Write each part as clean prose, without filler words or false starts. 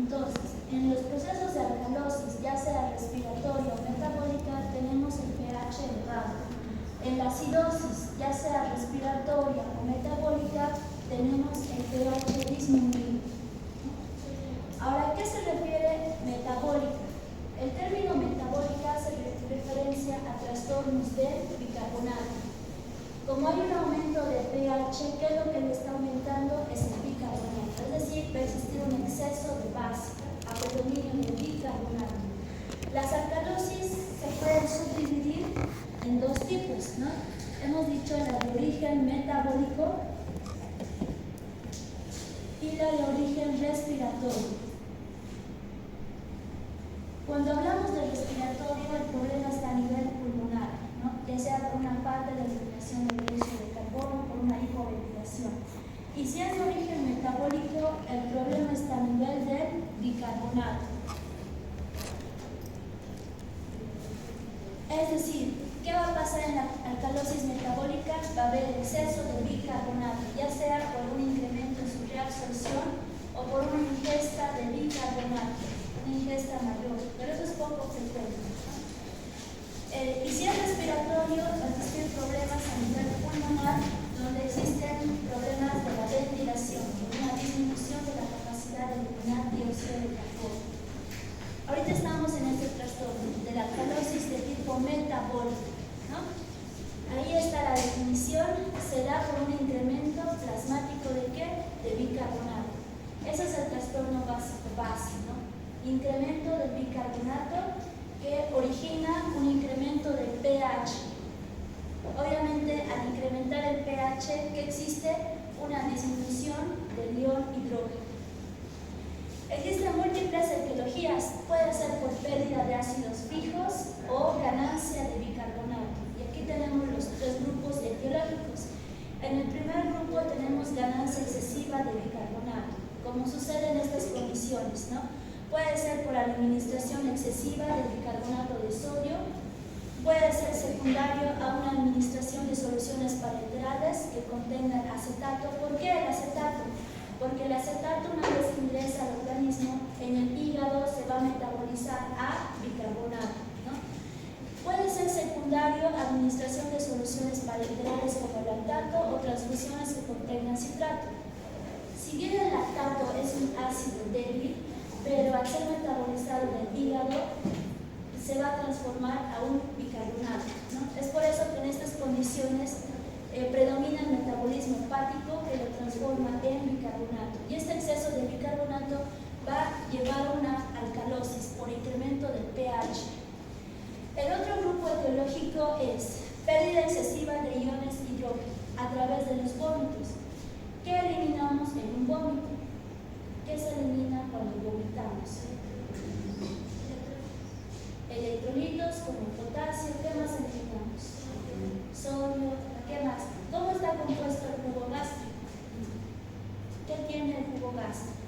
Entonces, en los procesos de alcalosis, ya sea respiratoria o metabólica, tenemos el pH elevado. En la acidosis, ya sea respiratoria o metabólica, tenemos el pH disminuido. Ahora, ¿a qué se refiere metabólica? El término metabólica hace referencia a trastornos de bicarbonato. Como hay un aumento de pH, ¿qué es lo que le está aumentando? Es el bicarbonato, es decir, va a existir un exceso de base, a predominio de bicarbonato. Las alcalosis se pueden subdividir en dos tipos, ¿no? Hemos dicho la de origen metabólico y la de origen respiratorio. Cuando hablamos de respiratorio, el problema está a nivel pulmonar, ¿no? Ya sea por una falta de eliminación de dióxido de carbono o por una hipoventilación. Y si es de origen metabólico, el problema está a nivel del bicarbonato. Es decir, ¿qué va a pasar en la alcalosis metabólica? Va a haber exceso de bicarbonato, ya sea por un incremento en su reabsorción o por una ingesta de bicarbonato, una ingesta mayor, pero eso es poco frecuente. Y si es respiratorio, va a existir problemas a nivel pulmonar, donde existen problemas de la ventilación, una disminución de la capacidad de eliminar dióxido de carbono. Ahorita estamos en este trastorno de la alcalosis de tipo metabólico, ¿no? Ahí está la definición, se da por un incremento plasmático de ¿qué? De bicarbonato. Ese es el trastorno básico, ¿no? Incremento del bicarbonato que origina un incremento del pH. Obviamente, al incrementar el pH, ¿qué existe? Una disminución del ion hidrógeno. Existen múltiples etiologías, puede ser por pérdida de ácidos fijos o ganancia de bicarbonato. Y aquí tenemos los tres grupos etiológicos. En el primer grupo tenemos ganancia excesiva de bicarbonato, como sucede en estas condiciones, ¿no? Puede ser por administración excesiva de bicarbonato de sodio, puede ser secundario a una administración de soluciones parenterales que contengan acetato. ¿Por qué el acetato? Porque el acetato, una vez que ingresa al organismo, en el hígado se va a metabolizar a bicarbonato, ¿no? Puede ser secundario a administración de soluciones parenterales como el lactato o transfusiones que contengan citrato. Si bien el lactato es un ácido débil, pero al ser metabolizado en el hígado, se va a transformar a un bicarbonato, ¿no? Es por eso que en estas condiciones predomina el metabolismo hepático que lo transforma en bicarbonato. Y este exceso de bicarbonato va a llevar a una alcalosis por incremento del pH. El otro grupo etiológico es pérdida excesiva de iones hidrógeno a través de los vómitos. ¿Qué eliminamos en un vómito? ¿Qué se elimina cuando vomitamos? Electrolitos como el potasio. ¿Qué más eliminamos? Sodio. ¿Qué más? ¿Cómo está compuesto el jugo gástrico? ¿Qué tiene el jugo gástrico?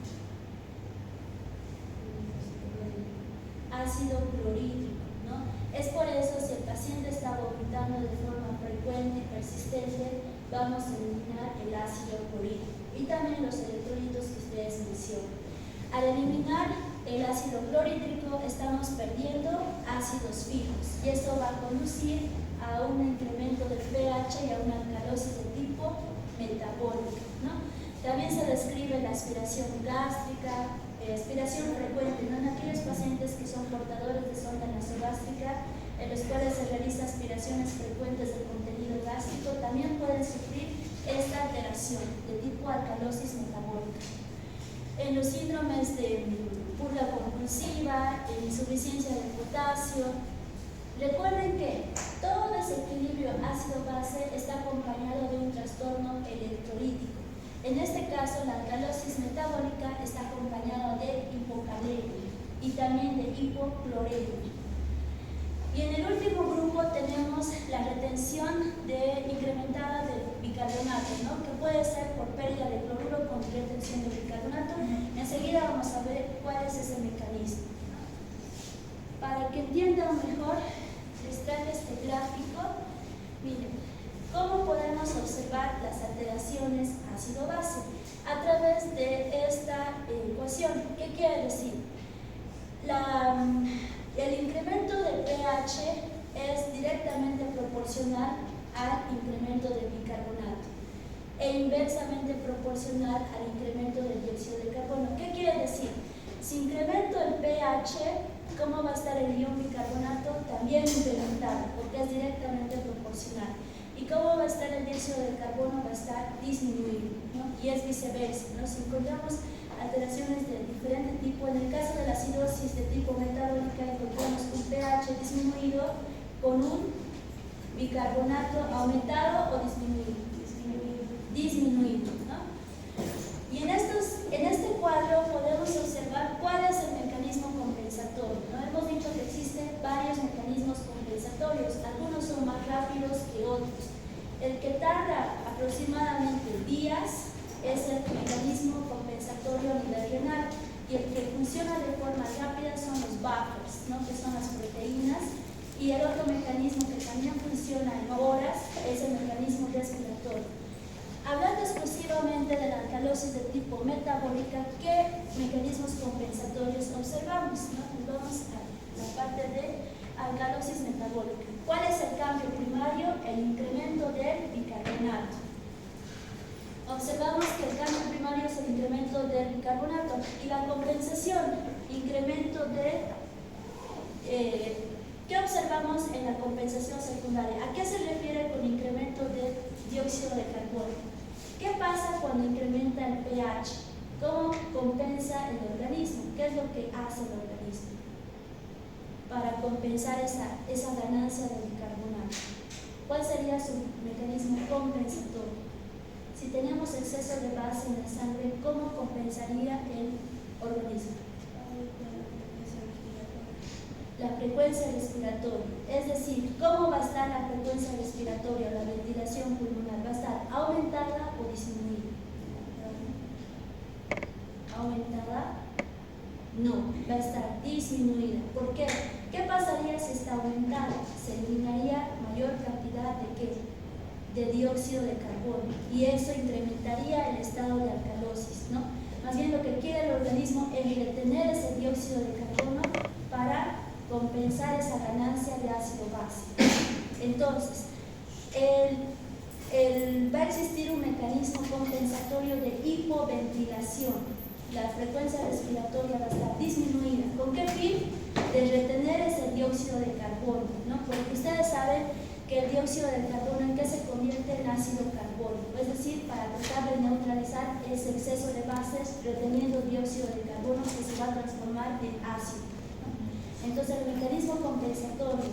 Ácido clorhídrico, ¿no? Es por eso, si el paciente está vomitando de forma frecuente y persistente, vamos a eliminar el ácido clorhídrico y también los electrolitos que ustedes mencionan. Al eliminar el ácido clorhídrico, estamos perdiendo ácidos fijos y esto va a conducir a un incremento del pH y a una alcalosis de tipo metabólica, ¿no? También se describe la aspiración gástrica, aspiración frecuente, ¿no? En aquellos pacientes que son portadores de sonda nasogástrica, en los cuales se realiza aspiraciones frecuentes del contenido gástrico, también pueden sufrir esta alteración de tipo alcalosis metabólica. En los síndromes de purga compulsiva, insuficiencia de potasio, recuerden que todo desequilibrio ácido-base está acompañado de un trastorno electrolítico. En este caso, la alcalosis metabólica está acompañada de hipocalemia y también de hipocloремia. Y en el último grupo tenemos la retención incrementada de bicarbonato, ¿no? Que puede ser por pérdida de cloruro con retención de bicarbonato. Enseguida vamos a ver cuál es ese mecanismo. Para que entiendan mejor, les traje este gráfico. Miren, ¿Cómo podemos observar las alteraciones ácido-base? A través de esta ecuación. ¿Qué quiere decir? El incremento del pH es directamente proporcional al incremento del bicarbonato e inversamente proporcional al incremento del dióxido de carbono. ¿Qué quiere decir? Si incremento el pH, ¿cómo va a estar el ion bicarbonato? También incrementado, porque es directamente proporcional. ¿Y cómo va a estar el dióxido de carbono? Va a estar disminuido, ¿no? Y es viceversa, ¿no? Si encontramos alteraciones de diferente tipo, en el caso de la acidosis de tipo metabólica, encontramos un pH disminuido con un bicarbonato aumentado o disminuido. Disminuido, ¿no? Y en este cuadro podemos observar cuál es el mecanismo compensatorio, ¿no? Hemos dicho que existen varios mecanismos compensatorios, algunos son más rápidos que otros. El que tarda aproximadamente días es el mecanismo compensatorio a nivel renal, y el que funciona de forma rápida son los buffers, ¿no? Que son las proteínas, y el otro mecanismo que también funciona en horas es el mecanismo respiratorio. Hablando exclusivamente de la alcalosis de tipo metabólica, ¿qué mecanismos compensatorios observamos? ¿No? Vamos a la parte de alcalosis metabólica. ¿Cuál es el cambio primario? El incremento del bicarbonato. Observamos que el cambio primario es el incremento del bicarbonato, y la compensación, incremento de... ¿qué observamos en la compensación secundaria? ¿A qué se refiere con incremento de dióxido de carbono? ¿Qué pasa cuando incrementa el pH? ¿Cómo compensa el organismo? ¿Qué es lo que hace el organismo para compensar esa ganancia de bicarbonato? ¿Cuál sería su mecanismo compensatorio? Si tenemos exceso de base en la sangre, ¿cómo compensaría el organismo? La frecuencia respiratoria, es decir, ¿cómo va a estar la frecuencia respiratoria, la ventilación pulmonar? ¿Va a estar aumentada o disminuida? ¿Aumentada? No, va a estar disminuida. ¿Por qué? ¿Qué pasaría si está aumentada? Se eliminaría mayor cantidad de ¿qué? De dióxido de carbono, y eso incrementaría el estado de alcalosis, ¿no? Más bien lo que quiere el organismo es retener ese dióxido de carbono para compensar esa ganancia de ácido base. Entonces, va a existir un mecanismo compensatorio de hipoventilación. La frecuencia respiratoria va a estar disminuida. ¿Con qué fin? De retener ese dióxido de carbono, ¿no? Porque ustedes saben que el dióxido de carbono, ¿en qué se convierte? En ácido carbónico, es decir, para tratar de neutralizar ese exceso de bases, reteniendo dióxido de carbono que se va a transformar en ácido. Entonces, el mecanismo compensatorio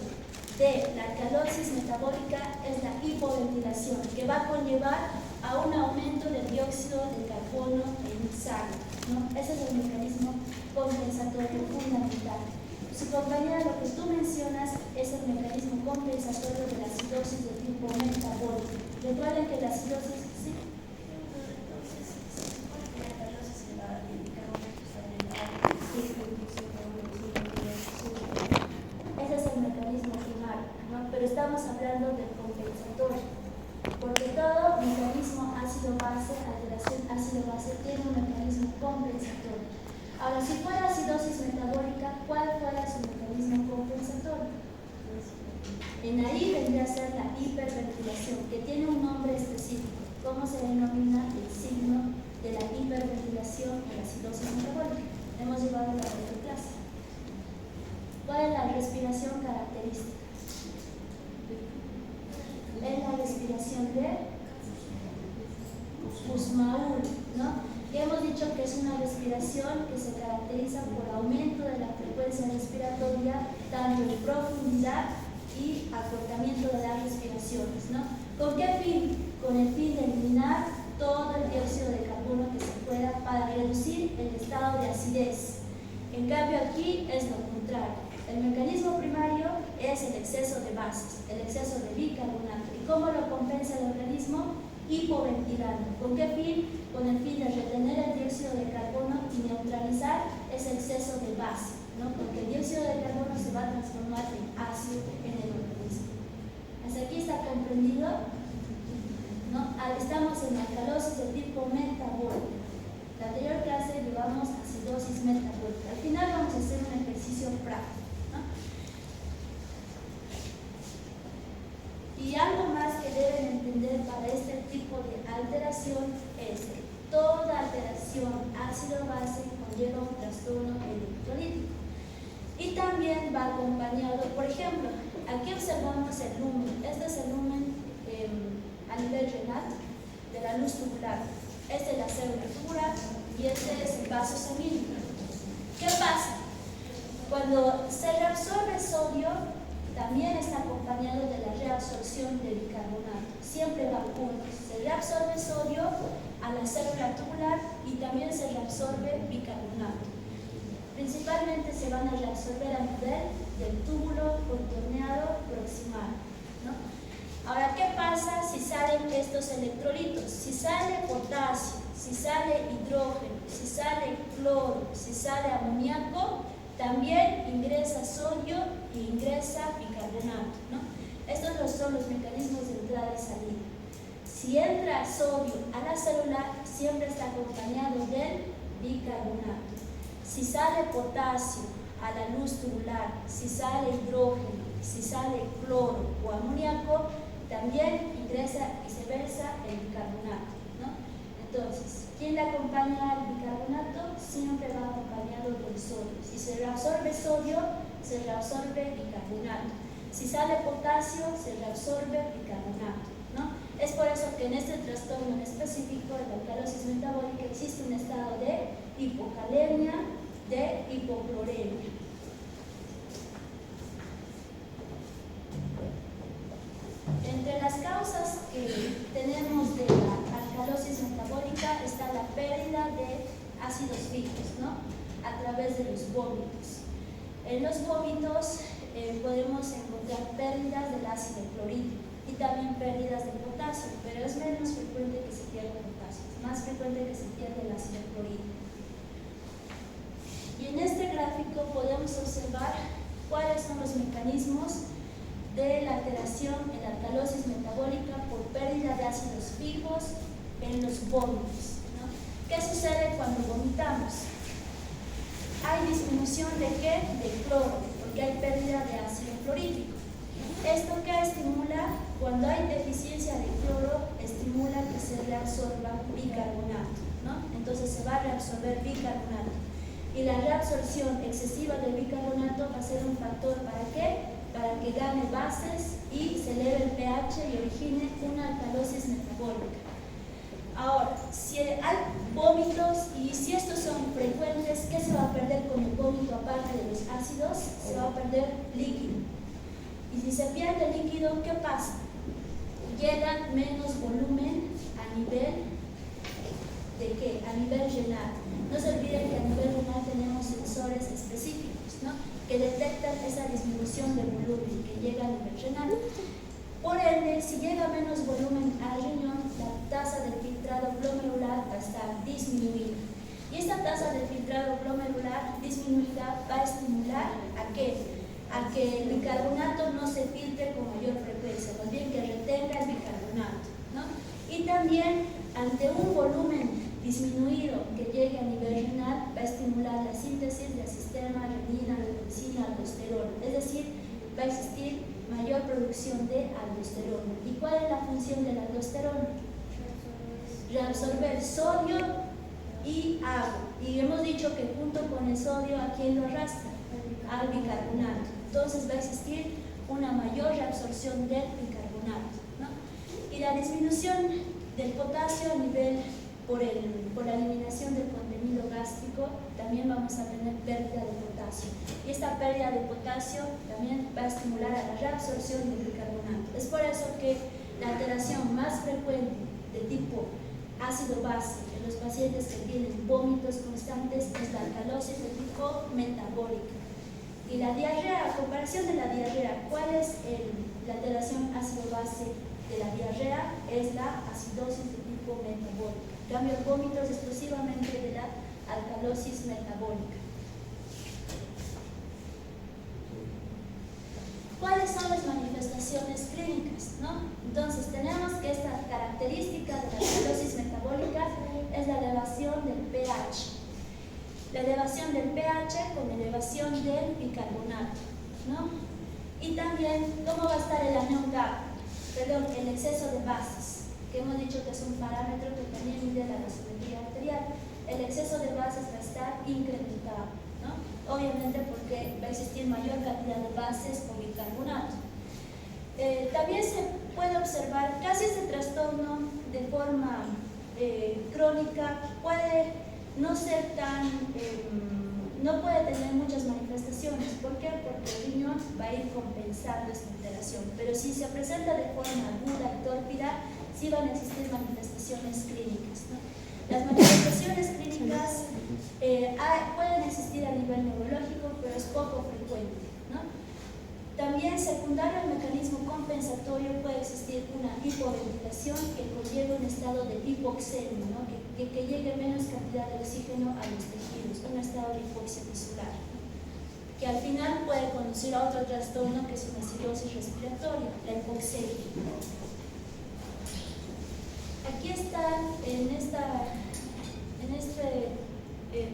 de la alcalosis metabólica es la hipoventilación, que va a conllevar a un aumento del dióxido de carbono en sangre, ¿no? Ese es el mecanismo compensatorio fundamental. Su compañera, lo que tú mencionas es el mecanismo compensatorio de la acidosis de tipo metabólico. Recuerden que la acidosis, ¿sí? Ese es el mecanismo primario, ¿no? Pero estamos hablando del compensatorio, porque todo mecanismo ácido-base, alteración ácido-base, tiene un mecanismo compensatorio. Ahora, si fuera acidosis metabólica, ¿cuál fuera su mecanismo compensatorio? En ahí vendría a ser la hiperventilación, que tiene un nombre específico. ¿Cómo se denomina el signo de la hiperventilación de la acidosis metabólica? Hemos llevado la otra clase. ¿Cuál es la respiración característica? Es la respiración de Kussmaul, ¿no? Y hemos dicho que es una respiración que se caracteriza por aumento de la frecuencia respiratoria, tanto en profundidad y acortamiento de las respiraciones, ¿no? ¿Con qué fin? Con el fin de eliminar todo el dióxido de carbono que se pueda para reducir el estado de acidez. En cambio, aquí es lo contrario. El mecanismo primario es el exceso de bases, el exceso de bicarbonato. ¿Y cómo lo compensa el organismo? Hipoventilando. ¿Con qué fin? Con el fin de retener el dióxido de carbono y neutralizar ese exceso de base, ¿no? Porque el dióxido de carbono se va a transformar en ácido en el organismo. ¿Hasta aquí está comprendido? estamos en alcalosis de tipo metabólica. La anterior clase llevamos acidosis metabólica. Al final vamos a hacer un ejercicio práctico, ¿no? Y algo más que deben entender para este tipo de alteración es que toda alteración ácido-base conlleva un trastorno electrolítico. Y también va acompañado, por ejemplo, aquí observamos el lumen. Este es el lumen a nivel renal de la luz tubular. Esta es la célula tubular y este es el vaso sanguíneo. ¿Qué pasa? Cuando se reabsorbe sodio, también está acompañado de la reabsorción de bicarbonato. Siempre va juntos. Se reabsorbe sodio a la célula tubular y también se reabsorbe bicarbonato. Principalmente se van a reabsorber a nivel del túbulo contorneado proximal, ¿no? Ahora, ¿qué pasa si salen estos electrolitos? Si sale potasio, si sale hidrógeno, si sale cloro, si sale amoníaco, también ingresa sodio e ingresa bicarbonato, ¿no? Estos son los mecanismos de entrada y salida. Si entra sodio a la célula, siempre está acompañado del bicarbonato. Si sale potasio a la luz tubular, si sale hidrógeno, si sale cloro o amoníaco, también ingresa viceversa el bicarbonato, ¿no? Entonces, ¿quién le acompaña al bicarbonato? Siempre va acompañado del sodio. Si se reabsorbe sodio, se reabsorbe bicarbonato. Si sale potasio, se reabsorbe bicarbonato, ¿no? Es por eso que en este trastorno en específico, de la alcalosis metabólica, existe un estado de hipocalemia, de hipocloremia. Entre las causas que tenemos de la alcalosis metabólica está la pérdida de ácidos fijos, ¿no? A través de los vómitos. En los vómitos podemos encontrar pérdidas del ácido clorhídrico y también pérdidas de potasio, pero es menos frecuente que se pierda potasio, es más frecuente que se pierda el ácido clorhídrico. Y en este gráfico podemos observar cuáles son los mecanismos de la alteración en la alcalosis metabólica por pérdida de ácidos fijos en los vómitos, ¿no? ¿Qué sucede cuando vomitamos? Hay disminución de ¿qué? De cloro, porque hay pérdida de ácido clorhídrico. ¿Esto qué estimula? Cuando hay deficiencia de cloro, estimula que se reabsorba bicarbonato, ¿no? Entonces se va a reabsorber bicarbonato. Y la reabsorción excesiva del bicarbonato va a ser un factor ¿para qué? Para que gane bases y se eleve el pH y origine una alcalosis metabólica. Ahora, si hay vómitos y si estos son frecuentes, ¿qué se va a perder con el vómito aparte de los ácidos? Se va a perder líquido. Y si se pierde líquido, ¿qué pasa? Llega menos volumen a nivel ¿de qué? A nivel renal. No se olviden que a nivel renal tenemos sensores específicos, ¿no? Que detectan esa disminución de volumen que llega a nivel renal. Por ende, si llega menos volumen al riñón, la tasa de filtrado glomerular va a estar disminuida. Y esta tasa de filtrado glomerular disminuida va a estimular ¿a qué? A que el bicarbonato no se filtre con mayor frecuencia, más bien que retenga el bicarbonato, ¿no? Y también, ante un volumen disminuido que llegue a nivel renal, va a estimular la síntesis del sistema renina, angiotensina, aldosterona, es decir, va a existir mayor producción de aldosterona. ¿Y cuál es la función de la aldosterona? Reabsorber sodio y agua. Y hemos dicho que junto con el sodio, ¿a quién lo arrastra? Al bicarbonato. Entonces va a existir una mayor reabsorción del bicarbonato, ¿no? Y la disminución del potasio a nivel por la eliminación del contenido gástrico, también vamos a tener pérdida de potasio. Y esta pérdida de potasio también va a estimular a la reabsorción del bicarbonato. Es por eso que la alteración más frecuente de tipo ácido-base en los pacientes que tienen vómitos constantes es la alcalosis de tipo metabólica. Y la diarrea, a comparación de la diarrea, ¿cuál es la alteración ácido-base de la diarrea? Es la acidosis de tipo metabólica. En cambio, el vómito es exclusivamente de la alcalosis metabólica. ¿Cuáles son las manifestaciones clínicas, no? Entonces, tenemos que esta característica de la alcalosis metabólica es la elevación del pH. La elevación del pH con elevación del bicarbonato, ¿no? Y también, ¿cómo va a estar el anión GAP? Perdón, el exceso de bases, que hemos dicho que es un parámetro que también mide la gasometría arterial. El exceso de bases va a estar incrementado, ¿no? Obviamente porque va a existir mayor cantidad de bases o bicarbonato. También se puede observar casi este trastorno de forma crónica, puede no ser tan, no puede tener muchas manifestaciones. ¿Por qué? Porque el riñón va a ir compensando esta alteración, pero si se presenta de forma aguda y tórpida, sí van a existir manifestaciones clínicas, ¿no? Las manifestaciones clínicas pueden existir a nivel neurológico, pero es poco frecuente, ¿no? También secundario al mecanismo compensatorio puede existir una hipoventilación que conlleva un estado de hipoxemia, ¿no? que llegue menos cantidad de oxígeno a los tejidos, un estado de hipoxia tisular, que al final puede conducir a otro trastorno que es una cirrosis respiratoria, la hipoxemia. Aquí está, en este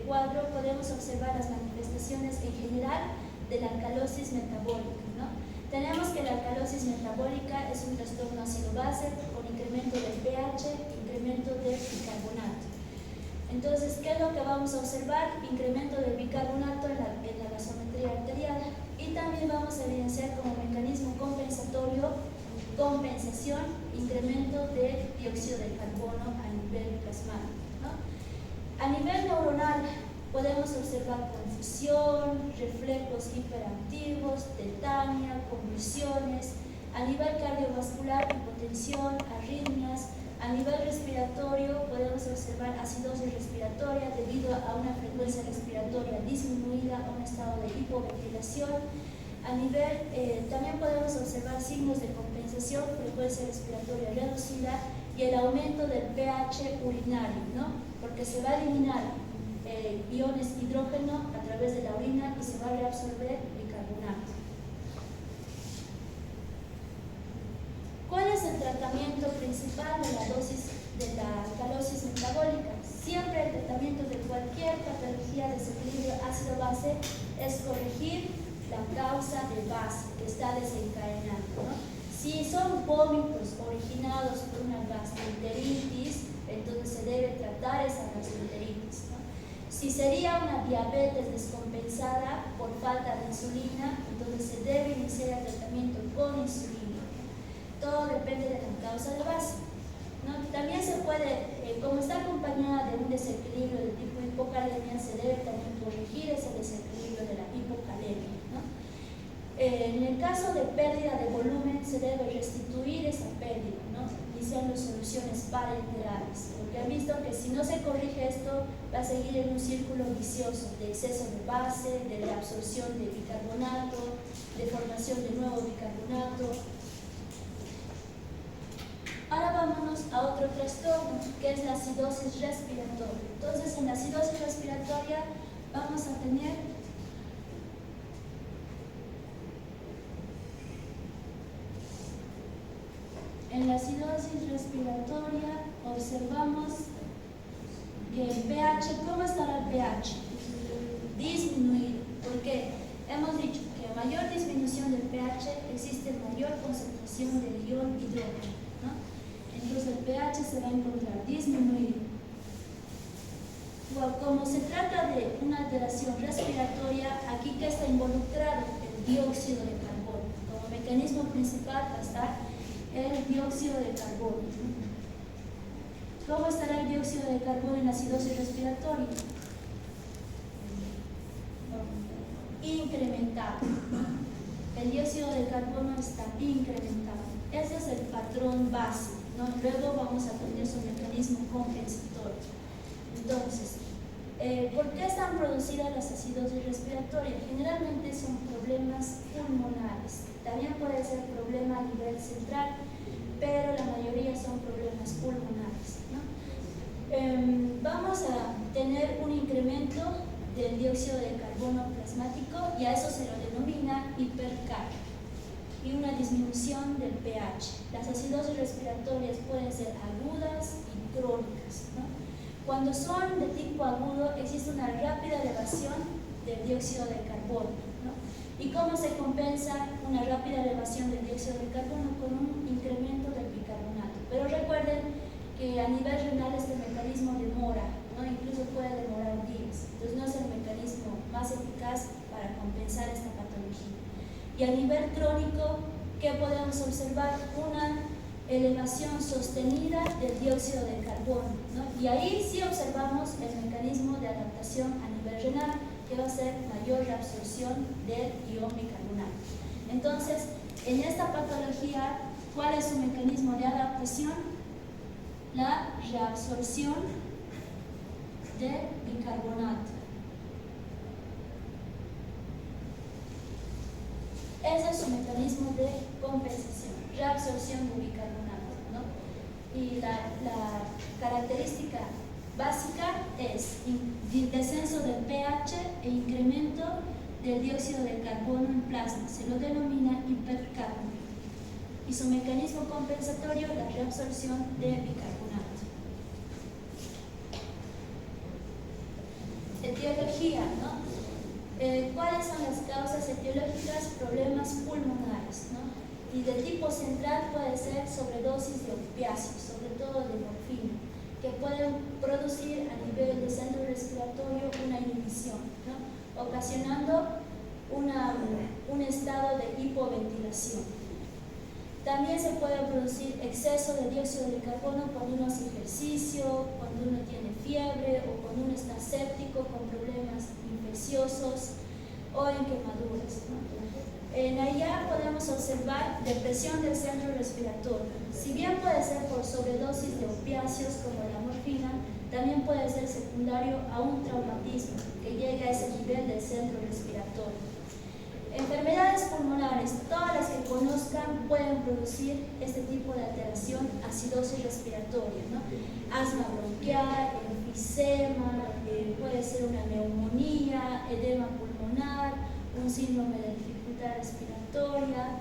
cuadro podemos observar las manifestaciones en general de la alcalosis metabólica, ¿no? Tenemos que la alcalosis metabólica es un trastorno ácido-base con incremento del pH, incremento del bicarbonato. Entonces, ¿qué es lo que vamos a observar? Incremento del bicarbonato en la gasometría arterial, y también vamos a evidenciar como mecanismo compensatorio, compensación, incremento de dióxido de carbono a nivel plasmático, ¿no? A nivel neuronal podemos observar confusión, reflejos hiperactivos, tetania, convulsiones. A nivel cardiovascular, hipotensión, arritmias. A nivel respiratorio podemos observar acidosis respiratoria debido a una frecuencia respiratoria disminuida, a un estado de hipoventilación. A nivel, también podemos observar signos de compensación, frecuencia respiratoria reducida y el aumento del pH urinario, ¿no? Porque se va a eliminar iones hidrógeno a través de la orina y se va a reabsorber bicarbonato. ¿Cuál es el tratamiento principal de la alcalosis metabólica? Siempre el tratamiento de cualquier patología de desequilibrio ácido-base es corregir la causa de base que está desencadenando, ¿no? Si son vómitos originados por una gastroenteritis, entonces se debe tratar esa gastroenteritis, ¿no? Si sería una diabetes descompensada por falta de insulina, entonces se debe iniciar el tratamiento con insulina. Todo depende de la causa de base, ¿no? También se puede, como está acompañada de un desequilibrio de tipo hipocalemia, se debe también corregir ese desequilibrio de la hipocalemia, ¿no? En el caso de pérdida de volumen, se debe restituir esa pérdida, ¿no? Iniciando soluciones parenterales, porque han visto que si no se corrige esto, va a seguir en un círculo vicioso de exceso de base, de reabsorción de bicarbonato, de formación de nuevo bicarbonato. Ahora vámonos a otro trastorno, que es la acidosis respiratoria. Entonces, en la acidosis respiratoria vamos a tener observamos que el pH, ¿cómo estará el pH? Disminuido. ¿Por qué? Hemos dicho que a mayor disminución del pH existe mayor concentración del ion hidrógeno, ¿no? Entonces el pH se va a encontrar disminuido. Bueno, como se trata de una alteración respiratoria, aquí que está involucrado el dióxido de carbono. Como mecanismo principal va a estar el dióxido de carbono. ¿Cómo estará el dióxido de carbono en la acidosis respiratoria? Incrementado. El dióxido de carbono está incrementado. Ese es el patrón base, ¿no? Luego vamos a tener su mecanismo compensatorio. Entonces, ¿por qué están producidas las acidosis respiratorias? Generalmente son problemas pulmonares. También puede ser problema a nivel central, pero la mayoría son problemas pulmonares, ¿no? Vamos a tener un incremento del dióxido de carbono plasmático y a eso se lo denomina hipercapnia. y una disminución del pH. Las acidosis respiratorias pueden ser agudas y crónicas, ¿no? Cuando son de tipo agudo existe una rápida elevación del dióxido de carbono, ¿no? ¿Y cómo se compensa una rápida elevación del dióxido de carbono? Con un incremento del bicarbonato. Pero recuerden que a nivel renal este mecanismo demora, ¿no? Incluso puede demorar días. Entonces no es el mecanismo más eficaz para compensar esta patología. Y a nivel crónico, ¿qué podemos observar? Una elevación sostenida del dióxido de carbono, ¿no? Y ahí sí observamos el mecanismo de adaptación a nivel renal, que va a ser mayor reabsorción del ion bicarbonato. Entonces, en esta patología, ¿cuál es su mecanismo de adaptación? La reabsorción de bicarbonato. Ese es su mecanismo de compensación, reabsorción de bicarbonato, ¿no? Y la característica básica es descenso del pH e incremento del dióxido de carbono en plasma. Se lo denomina hipercarbia. Y su mecanismo compensatorio, la reabsorción de bicarbonato. Etiología, ¿no? ¿Cuáles son las causas etiológicas? Problemas pulmonares, ¿no? Y de tipo central puede ser sobredosis de opiáceos, sobre todo de morfina, que pueden producir a nivel del centro respiratorio una inhibición, ¿no? Ocasionando un estado de hipoventilación. También se puede producir exceso de dióxido de carbono cuando uno hace ejercicio, cuando uno tiene fiebre o cuando uno está séptico con problemas infecciosos o en quemaduras, ¿no? En allá podemos observar depresión del centro respiratorio. Si bien puede ser por sobredosis de opiáceos como la morfina, también puede ser secundario a un traumatismo que llegue a ese nivel del centro respiratorio. Enfermedades pulmonares, todas las que conozcan pueden producir este tipo de alteración, acidosis respiratoria, ¿no? Asma bronquial, enfisema, puede ser una neumonía, edema pulmonar, un síndrome de dificultad respiratoria,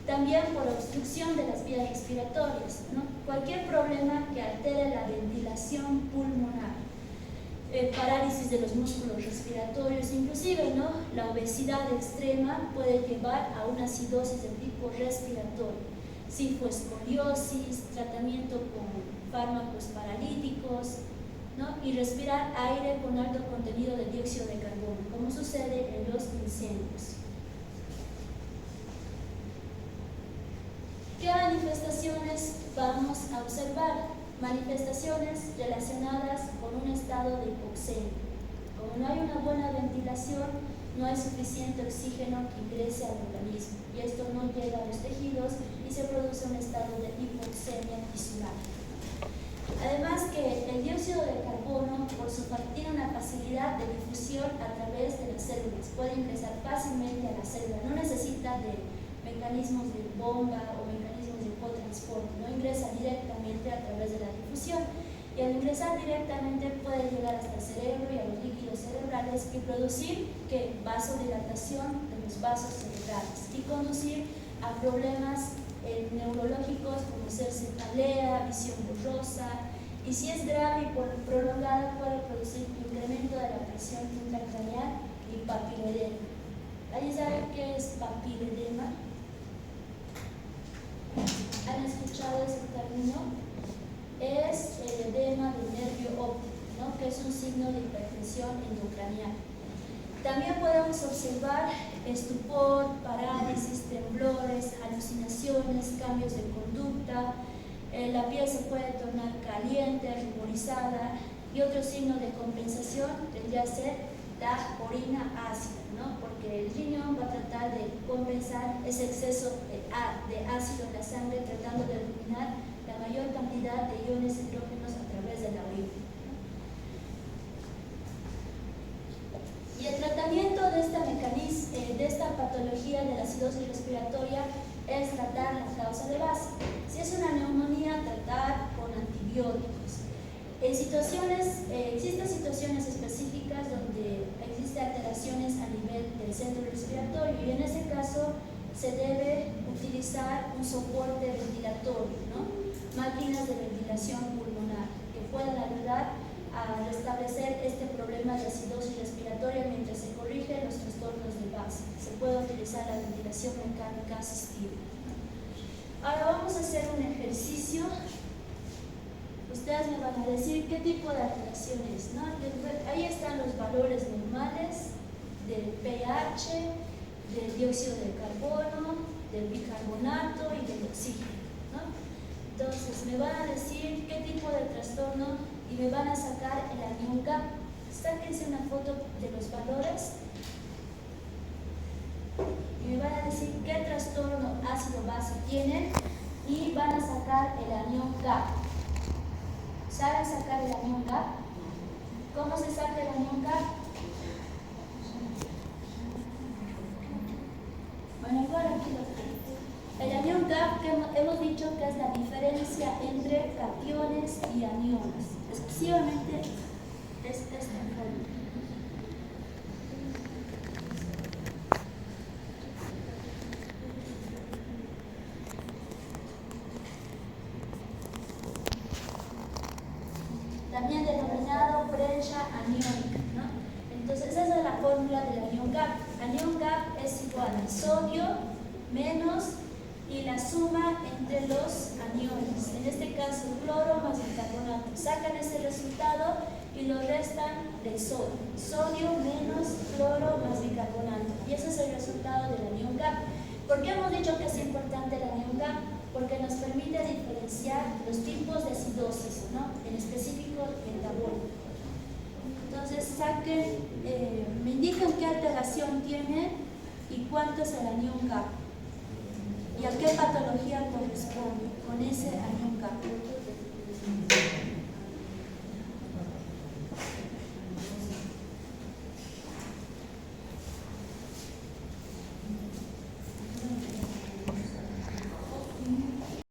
también por obstrucción de las vías respiratorias, ¿no? Cualquier problema que altere la ventilación pulmonar. Parálisis de los músculos respiratorios, inclusive, ¿no? La obesidad extrema puede llevar a una acidosis de tipo respiratorio, escoliosis, tratamiento con fármacos paralíticos, ¿no? Y respirar aire con alto contenido de dióxido de carbono, como sucede en los incendios. ¿Qué manifestaciones vamos a observar? Manifestaciones relacionadas con un estado de hipoxemia. Como no hay una buena ventilación, no hay suficiente oxígeno que ingrese al organismo y esto no llega a los tejidos y se produce un estado de hipoxemia tisular. Además que el dióxido de carbono tiene una facilidad de difusión a través de las células, puede ingresar fácilmente a la célula, no necesita de mecanismos de bomba o mecanismos de cotransporte, no ingresa directamente a través de la difusión y al ingresar directamente puede llegar hasta el cerebro y a los líquidos cerebrales y producir vasodilatación de los vasos cerebrales y conducir a problemas neurológicos como ser cefalea, visión borrosa y si es grave y prolongada puede producir incremento de la presión intracraneal y papiloedema. ¿Alguien sabe qué es papiloedema? ¿Han escuchado ese término? Es el edema del nervio óptico, ¿no? Que es un signo de hipertensión endocranial. También podemos observar estupor, parálisis, temblores, alucinaciones, cambios de conducta, la piel se puede tornar caliente, ruborizada y otro signo de compensación tendría que ser la orina ácida, ¿no? Porque el riñón va a tratar de compensar ese exceso de ácido en la sangre tratando de eliminar la mayor cantidad de iones hidrógenos a través de la orina. Y el tratamiento de esta patología de la acidosis respiratoria es tratar la causa de base. Si es una neumonía, tratar con antibióticos. Existen situaciones específicas donde existen alteraciones a nivel del centro respiratorio y en ese caso se debe utilizar un soporte ventilatorio, ¿no? Máquinas de ventilación pulmonar que puedan ayudar a restablecer este problema de acidosis respiratoria mientras se corrigen los trastornos de base. Se puede utilizar la ventilación mecánica asistida. Ahora vamos a hacer un ejercicio. Ustedes me van a decir qué tipo de alteración es, ¿no? Ahí están los valores normales del pH, del dióxido de carbono, del bicarbonato y del oxígeno, ¿no? Entonces me van a decir qué tipo de trastorno y me van a sacar el anión GAP. Sáquense una foto de los valores y me van a decir qué trastorno ácido-base tienen y van a sacar el anión GAP. ¿Saben sacar el anión GAP? ¿Cómo se saca el anión GAP? Bueno, igual aquí lo tengo. El anión GAP que hemos dicho que es la diferencia entre cationes y aniones. Exclusivamente es esta forma. También denominado brecha aniónica, ¿no? Entonces esa es la fórmula del anión GAP. Anión GAP es igual a sodio menos y la suma entre los aniones, en este caso cloro más bicarbonato. Sacan ese resultado y lo restan del sodio. Sodio menos cloro más bicarbonato. Y ese es el resultado del anión GAP. ¿Por qué hemos dicho que es importante el anión GAP? Porque nos permite diferenciar los tipos de acidosis, ¿no? En específico metabólico. Entonces saquen, me indican qué alteración tiene y cuánto es el anión GAP y a qué patología corresponde.